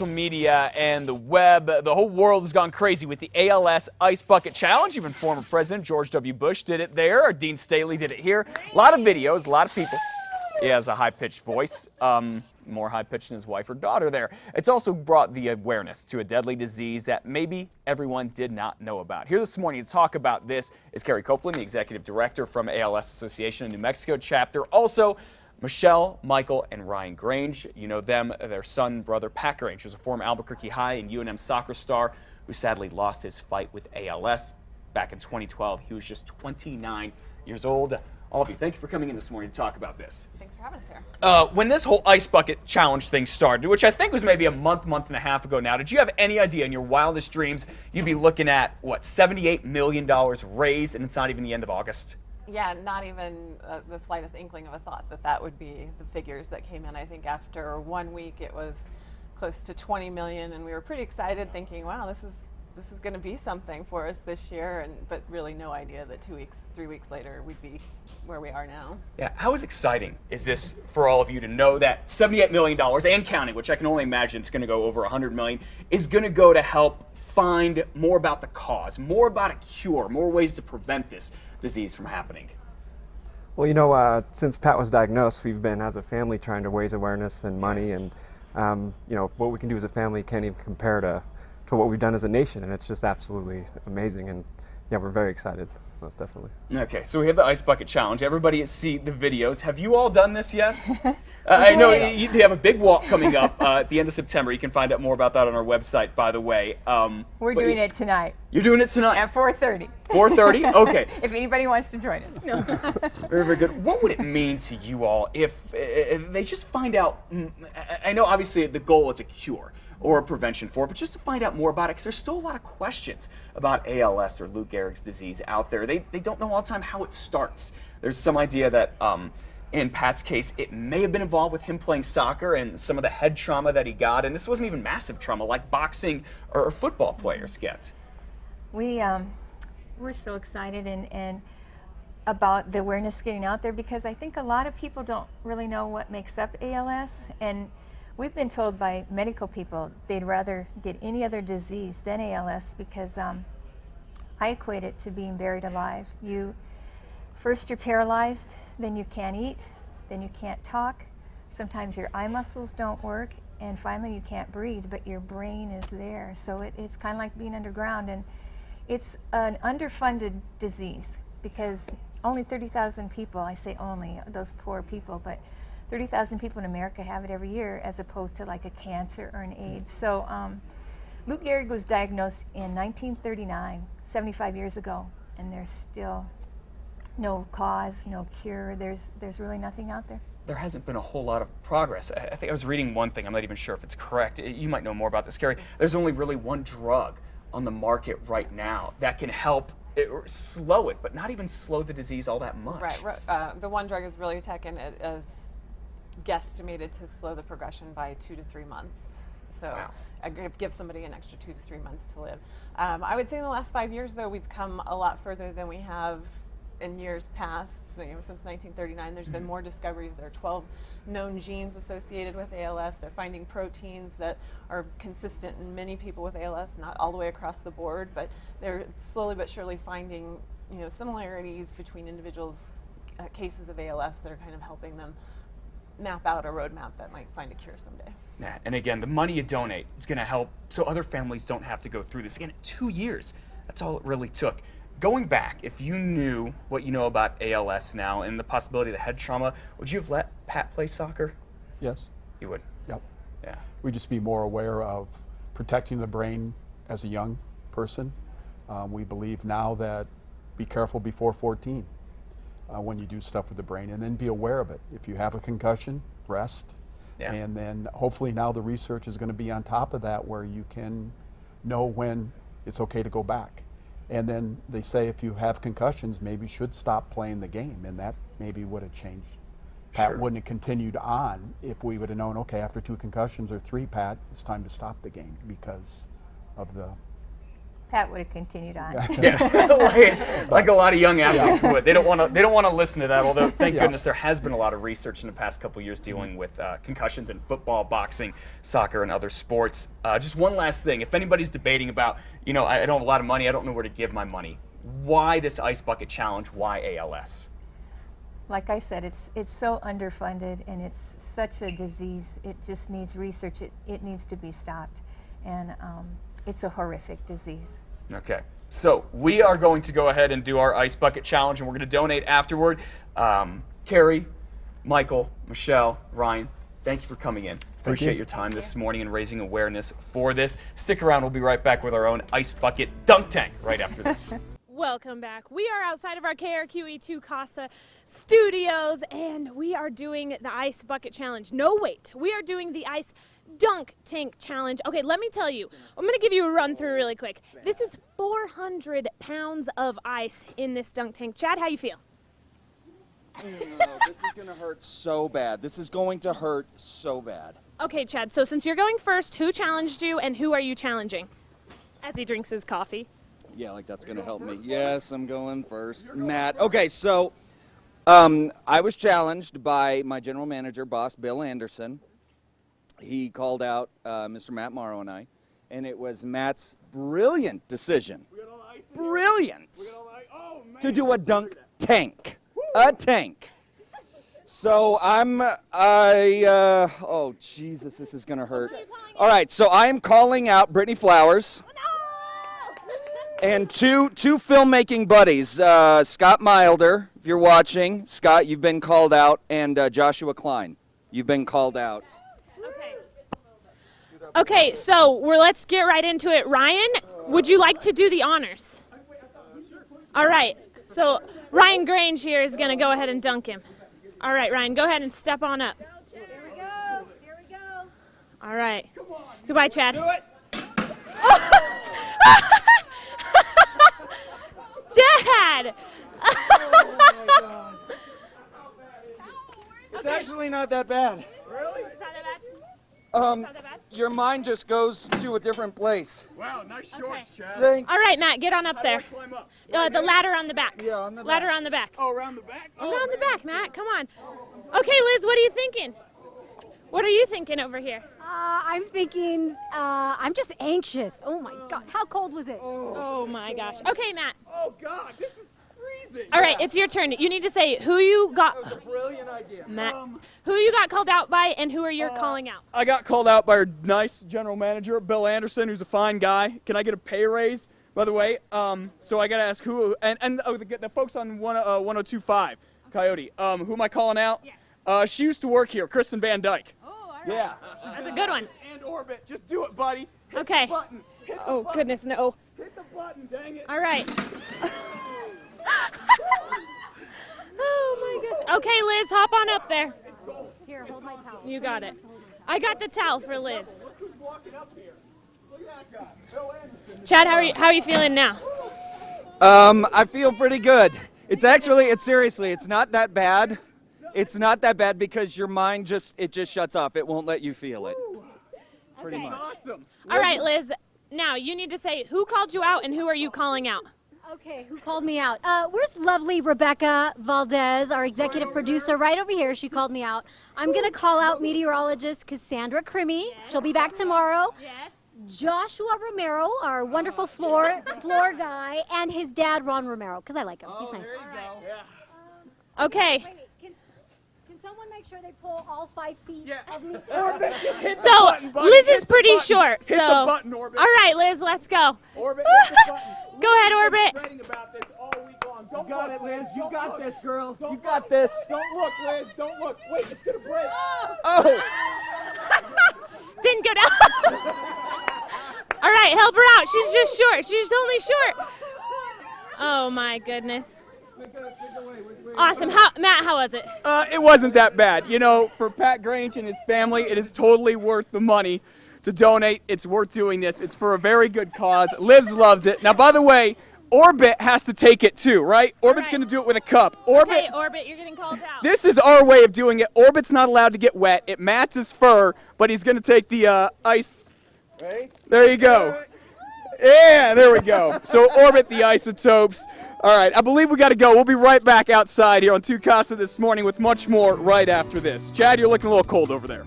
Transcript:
social media and the web. The whole world has gone crazy with the ALS Ice Bucket Challenge. Even former President George W. Bush did it there. Dean Staley did it here. A lot of videos, a lot of people. He has a high-pitched voice, more high-pitched than his wife or daughter there. It's also brought the awareness to a deadly disease that maybe everyone did not know about. Here this morning to talk about this is Carrie Copeland, the executive director from ALS Association in New Mexico chapter. Also, Michelle, Michael, and Ryan Grange. You know them, their son, brother, Pat Grange, who's a former Albuquerque High and UNM soccer star who sadly lost his fight with ALS back in 2012. He was just 29 years old. All of you, thank you for coming in this morning to talk about this. Thanks for having us here. When this whole Ice Bucket Challenge thing started, which I think was maybe a month and a half ago now, did you have any idea in your wildest dreams you'd be looking at, what, $78 million raised, and it's not even the end of August? Yeah, not even the slightest inkling of a thought that that would be the figures that came in. I think after 1 week it was close to 20 million, and we were pretty excited thinking, wow, this is going to be something for us this year, but really no idea that 2 weeks, 3 weeks later we'd be where we are now. Yeah, how exciting is this for all of you to know that $78 million and counting, which I can only imagine it's going to go over $100 million, is going to go to help find more about the cause, more about a cure, more ways to prevent this disease from happening? Well, you know, since Pat was diagnosed, we've been, as a family, trying to raise awareness and money, and you know, what we can do as a family can't even compare to what we've done as a nation, and it's just absolutely amazing. And yeah, we're very excited, most definitely. Okay, so we have the Ice Bucket Challenge. Everybody see the videos. Have you all done this yet? I know they have a big walk coming up at the end of September. You can find out more about that on our website, by the way. We're doing it tonight. You're doing it tonight? At 4:30. 4:30? Okay. If anybody wants to join us. No. Very, very good. What would it mean to you all if they just find out, I know obviously the goal is a cure or a prevention for it, but just to find out more about it, because there's still a lot of questions about ALS or Lou Gehrig's disease out there. They don't know all the time how it starts. There's some idea that in Pat's case, it may have been involved with him playing soccer and some of the head trauma that he got, and this wasn't even massive trauma like boxing or football players get. We're so excited and about the awareness getting out there, because I think a lot of people don't really know what makes up ALS, and we've been told by medical people they'd rather get any other disease than ALS, because I equate it to being buried alive. First you're paralyzed, then you can't eat, then you can't talk, sometimes your eye muscles don't work, and finally you can't breathe, but your brain is there. So it's kind of like being underground, and it's an underfunded disease because only 30,000 people, I say only, those poor people, but 30,000 people in America have it every year, as opposed to like a cancer or an AIDS. So Lou Gehrig was diagnosed in 1939, 75 years ago, and there's still no cause, no cure. There's really nothing out there. There hasn't been a whole lot of progress. I think I was reading one thing, I'm not even sure if it's correct. You might know more about this, Carrie. There's only really one drug on the market right now that can help slow it, but not even slow the disease all that much. Right. The one drug is really and it is guesstimated to slow the progression by 2 to 3 months. So wow. I give somebody an extra 2 to 3 months to live. I would say in the last 5 years, though, we've come a lot further than we have in years past. So, since 1939, there's been more discoveries. There are 12 known genes associated with ALS. They're finding proteins that are consistent in many people with ALS, not all the way across the board, but they're slowly but surely finding similarities between individuals' cases of ALS that are kind of helping them map out a roadmap that might find a cure someday. Yeah, and again, the money you donate is going to help so other families don't have to go through this. Again, 2 years, that's all it really took. Going back, if you knew what you know about ALS now and the possibility of the head trauma, would you have let Pat play soccer? Yes. You would? Yep. Yeah. We'd just be more aware of protecting the brain as a young person. We believe now that be careful before 14 when you do stuff with the brain, and then be aware of it. If you have a concussion, rest. Yeah. And then hopefully now the research is going to be on top of that, where you can know when it's okay to go back. And then they say if you have concussions, maybe you should stop playing the game, and that maybe would have changed. Pat wouldn't have continued on if we would have known, okay, after 2 concussions or 3, Pat, it's time to stop the game because of the Pat would have continued on. Yeah, like a lot of young athletes would. They don't want to listen to that. Although, thank Yeah. goodness, there has been a lot of research in the past couple years dealing with concussions in football, boxing, soccer, and other sports. Just one last thing: if anybody's debating about, I don't have a lot of money, I don't know where to give my money. Why this Ice Bucket Challenge? Why ALS? Like I said, it's so underfunded, and it's such a disease. It just needs research. It needs to be stopped, and it's a horrific disease. Okay, so we are going to go ahead and do our Ice Bucket Challenge, and we're going to donate afterward. Carrie, Michael, Michelle, Ryan, thank you for coming in. Appreciate your time this morning and raising awareness for this. Stick around. We'll be right back with our own Ice Bucket Dunk Tank right after this. Welcome back. We are outside of our KRQE2 Casa studios, and we are doing the Ice Bucket Challenge. No, wait. We are doing the Ice Dunk Tank Challenge. Okay, let me tell you. I'm going to give you a run through really quick. This is 400 pounds of ice in this dunk tank. Chad, how you feel? This is going to hurt so bad. This is going to hurt so bad. Okay, Chad, so since you're going first, who challenged you and who are you challenging? As he drinks his coffee. Yeah, like that's going to help me. Yes, I'm going first. Matt. Okay, so I was challenged by my general manager, boss, Bill Anderson. He called out Mr. Matt Morrow and I, and it was Matt's brilliant decision. Brilliant! To do a dunk tank. A tank. So oh Jesus, this is going to hurt. All right, so I am calling out Brittany Flowers. And two filmmaking buddies, Scott Milder, if you're watching. Scott, you've been called out, and Joshua Klein, you've been called out. Okay, so let's get right into it. Ryan, would you like to do the honors? All right, so Ryan Grange here is going to go ahead and dunk him. All right, Ryan, go ahead and step on up. Here we go. Here we go. All right. Goodbye, Chad. Do it. Dad! It's actually not that bad. Really? Is that bad? Your mind just goes to a different place. Wow, nice shorts, Chad. Thanks. All right, Matt, get on up there. Climb up. The ladder on the back. Yeah, on the Ladder on the back. Oh, around the back? Around the back, Matt. Come on. Okay, Liz, what are you thinking? What are you thinking over here? I'm thinking, I'm just anxious. Oh my God, how cold was it? Oh my gosh. Okay, Matt. Oh, God, this is freezing. All right, it's your turn. You need to say who you got. Brilliant idea. Matt, who you got called out by, and who are you calling out? I got called out by our nice general manager, Bill Anderson, who's a fine guy. Can I get a pay raise, by the way? So I got to ask who, and the folks on 1025, Coyote, who am I calling out? Yes. She used to work here, Kristen Van Dyke. Oh, all right. Yeah. That's a good one. And Orbit, just do it, buddy. Hit Okay. the button. Hit the Oh, button. goodness, no. Hit the button, dang it. All right. Oh, my gosh. Okay, Liz, hop on up there. Here, hold my towel. You got it. I got the towel for Liz. Look who's walking up here. Look at that guy, Bill Anderson. Chad, how are you feeling now? I feel pretty good. It's seriously, it's not that bad. It's not that bad because your mind just shuts off. It won't let you feel it. Pretty much. Awesome. All right, Liz. Now you need to say who called you out and who are you calling out? Okay, who called me out? Where's lovely Rebecca Valdez, our executive producer, right over here. She called me out. I'm going to call out meteorologist Cassandra Crimmy. She'll be back tomorrow. Yes. Joshua Romero, our wonderful floor guy, and his dad, Ron Romero, because I like him. He's nice. Okay. Wait, can someone make sure they pull all 5 feet of me? Orbit, just hit the So button, buddy. Liz Hit is the pretty button. short. Hit So the button, Orbit. all right, Liz, let's go. Orbit, hit the button. Go ahead, Orbit. Writing about this all week long. Don't got look, it, Liz. You Don't got look. this, girl. Don't You look. got this. Don't look, Liz. Don't look. Wait, it's gonna break. Oh! Didn't go down. All right, help her out. She's just short. She's only short. Oh my goodness. Awesome. Matt, how was it? It wasn't that bad. You know, for Pat Grange and his family, it is totally worth the money to donate. It's worth doing this. It's for a very good cause. Livs loves it. Now, by the way, Orbit has to take it too, right? Orbit's right. going to do it with a cup. Orbit, Okay, Orbit, you're getting called out. this is our way of doing it. Orbit's not allowed to get wet. It mats his fur, but he's going to take the ice. Ready? There you go. Yeah, there we go. So orbit the isotopes. All right, I believe we got to go. We'll be right back outside here on Two Casa this morning with much more right after this. Chad, you're looking a little cold over there.